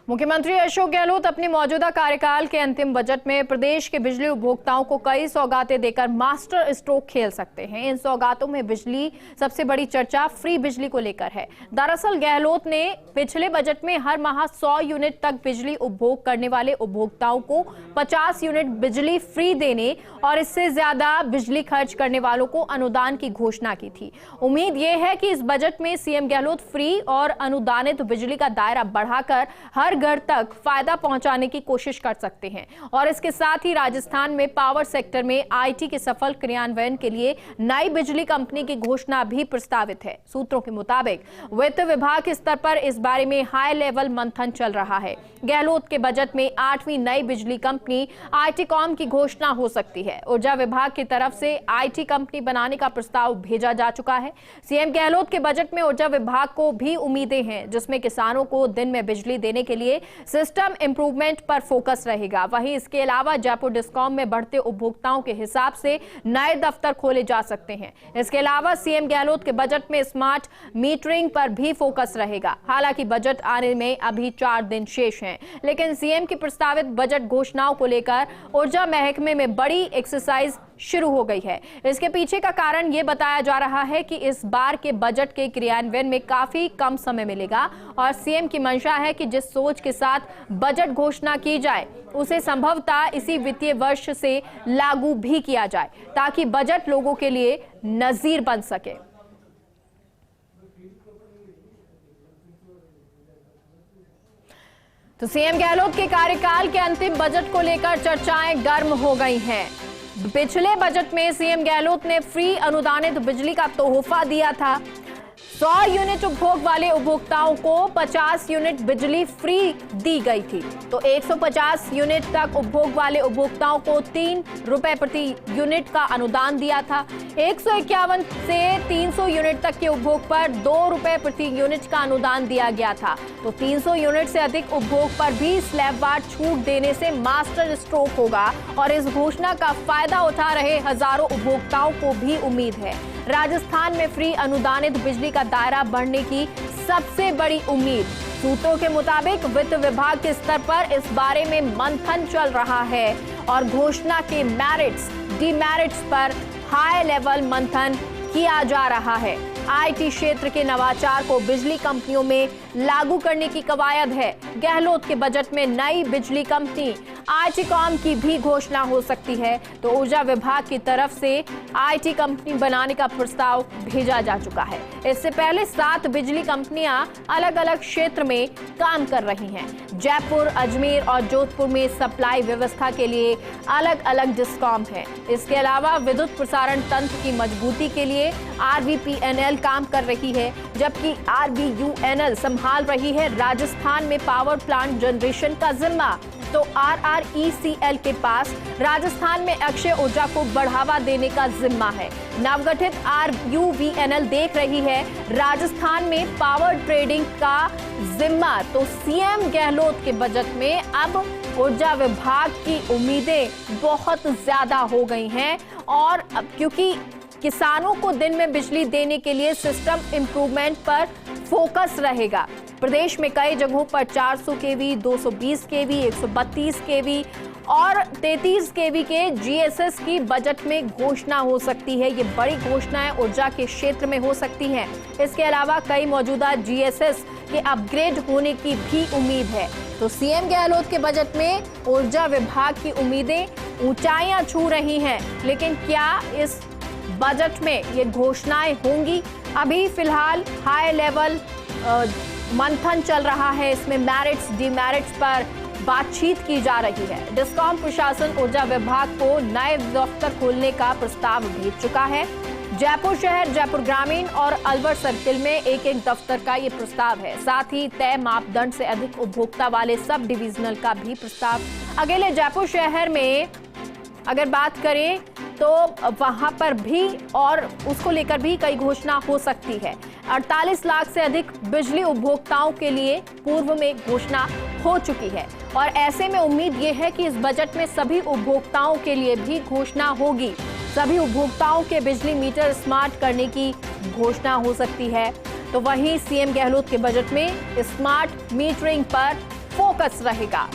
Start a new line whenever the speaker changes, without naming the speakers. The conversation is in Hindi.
मुख्यमंत्री अशोक गहलोत अपने मौजूदा कार्यकाल के अंतिम बजट में प्रदेश के बिजली उपभोक्ताओं को कई सौगातें देकर मास्टर स्ट्रोक खेल सकते हैं। इन सौगातों में बिजली सबसे बड़ी चर्चा फ्री बिजली को लेकर है। दरअसल गहलोत ने पिछले बजट में हर माह 100 यूनिट तक बिजली उपभोग करने वाले उपभोक्ताओं को 50 यूनिट बिजली फ्री देने और इससे ज्यादा बिजली खर्च करने वालों को अनुदान की घोषणा की थी। उम्मीद यह है कि इस बजट में सीएम गहलोत फ्री और अनुदानित बिजली का दायरा बढ़ाकर हर घर तक फायदा पहुंचाने की कोशिश कर सकते हैं और इसके साथ ही राजस्थान में पावर सेक्टर में आईटी के सफल क्रियान्वयन के लिए नई बिजली कंपनी की घोषणा भी प्रस्तावित है। सूत्रों के मुताबिक वित्त विभाग के स्तर पर इस बारे में हाई लेवल मंथन चल रहा है। गहलोत के बजट में 8वीं नई बिजली कंपनी आईटीकॉम की घोषणा हो सकती है। ऊर्जा विभाग की तरफ से आईटी कंपनी बनाने का प्रस्ताव भेजा जा चुका है। सीएम गहलोत के बजट में ऊर्जा विभाग को भी उम्मीदें हैं, जिसमें किसानों को दिन में बिजली देने के लिए सिस्टम इंप्रूवमेंट पर फोकस रहेगा। वहीं इसके अलावा जयपुर डिस्कॉम में बढ़ते उपभोक्ताओं के हिसाब से नए दफ्तर खोले जा सकते हैं। इसके अलावा सीएम गहलोत के बजट में स्मार्ट मीटरिंग पर भी फोकस रहेगा। हालांकि बजट आने में अभी 4 दिन शेष हैं, लेकिन सीएम की प्रस्तावित बजट घोषणाओं को लेकर ऊर्जा महकमे में बड़ी एक्सरसाइज शुरू हो गई है। इसके पीछे का कारण यह बताया जा रहा है कि इस बार के बजट के क्रियान्वयन में काफी कम समय मिलेगा और सीएम की मंशा है कि जिस सोच के साथ बजट घोषणा की जाए उसे संभवतः इसी वित्तीय वर्ष से लागू भी किया जाए, ताकि बजट लोगों के लिए नजीर बन सके। तो सीएम गहलोत के कार्यकाल के अंतिम बजट को लेकर चर्चाएं गर्म हो गई हैं। पिछले बजट में सीएम गहलोत ने फ्री अनुदानित बिजली का तोहफा दिया था। 100 यूनिट उपभोग वाले उपभोक्ताओं को 50 यूनिट बिजली फ्री दी गई थी। तो 150 यूनिट तक उपभोग वाले उपभोक्ताओं को 3 रुपए प्रति यूनिट का अनुदान दिया था। 151 से 300 यूनिट तक के उपभोग पर 2 रुपए प्रति यूनिट का अनुदान दिया गया था। तो 300 यूनिट से अधिक उपभोग पर भी स्लैबवार छूट देने से मास्टर स्ट्रोक होगा और इस घोषणा का फायदा उठा रहे हजारों उपभोक्ताओं को भी उम्मीद है। राजस्थान में फ्री अनुदानित बिजली का दायरा बढ़ने की सबसे बड़ी उम्मीद। सूत्रों के मुताबिक वित्त विभाग के स्तर पर इस बारे में मंथन चल रहा है और घोषणा के मेरिट्स डीमेरिट्स पर हाई लेवल मंथन किया जा रहा है। आईटी क्षेत्र के नवाचार को बिजली कंपनियों में लागू करने की कवायद है। गहलोत के बजट में नई बिजली कंपनी आईटीकॉम की भी घोषणा हो सकती है। तो ऊर्जा विभाग की तरफ से आईटी कंपनी बनाने का प्रस्ताव भेजा जा चुका है। इससे पहले 7 बिजली कंपनियां अलग अलग क्षेत्र में काम कर रही हैं। जयपुर, अजमेर और जोधपुर में सप्लाई व्यवस्था के लिए अलग अलग डिस्कॉम है। इसके अलावा विद्युत प्रसारण तंत्र की मजबूती के लिए आरवीपीएनएल काम कर रही है, जबकि आरबीयूएनएल संभाल रही है राजस्थान में पावर प्लांट जनरेशन का जिम्मा। तो आरआरईसीएल के पास राजस्थान में अक्षय ऊर्जा को बढ़ावा देने का जिम्मा है। नवगठित आरयूवीएनएल देख रही है राजस्थान में पावर ट्रेडिंग का जिम्मा। तो सीएम गहलोत के बजट में अब ऊर्जा विभाग की उम्मीदें बहुत ज्यादा हो गई हैं और अब क्योंकि किसानों को दिन में बिजली देने के लिए सिस्टम इंप्रूवमेंट पर फोकस रहेगा। प्रदेश में कई जगहों पर 400 केवी, 220 केवी, 132 केवी और 33 केवी के जीएसएस की बजट में घोषणा हो सकती है। ये बड़ी घोषणाएं ऊर्जा के क्षेत्र में हो सकती हैं। इसके अलावा कई मौजूदा जीएसएस के अपग्रेड होने की भी उम्मीद है। तो सीएम गहलोत के बजट में ऊर्जा विभाग की उम्मीदें ऊंचाइयां छू रही हैं, लेकिन क्या इस बजट में ये घोषणाएं होंगी? अभी फिलहाल हाई लेवल मंथन चल रहा है। इसमें मेरिट्स डीमेरिट्स पर बातचीत की जा रही है। डिस्कॉम प्रशासन ऊर्जा विभाग को नए दफ्तर खोलने का प्रस्ताव भेज चुका है। जयपुर शहर, जयपुर ग्रामीण और अलवर सर्किल में एक एक दफ्तर का ये प्रस्ताव है। साथ ही तय मापदंड से अधिक उपभोक्ता वाले सब डिविजनल का भी प्रस्ताव। अकेले जयपुर शहर में अगर बात करें तो वहां पर भी और उसको लेकर भी कई घोषणा हो सकती है। 48 लाख से अधिक बिजली उपभोक्ताओं के लिए पूर्व में घोषणा हो चुकी है और ऐसे में उम्मीद ये है कि इस बजट में सभी उपभोक्ताओं के लिए भी घोषणा होगी। सभी उपभोक्ताओं के बिजली मीटर स्मार्ट करने की घोषणा हो सकती है। तो वहीं सीएम गहलोत के बजट में स्मार्ट मीटरिंग पर फोकस रहेगा।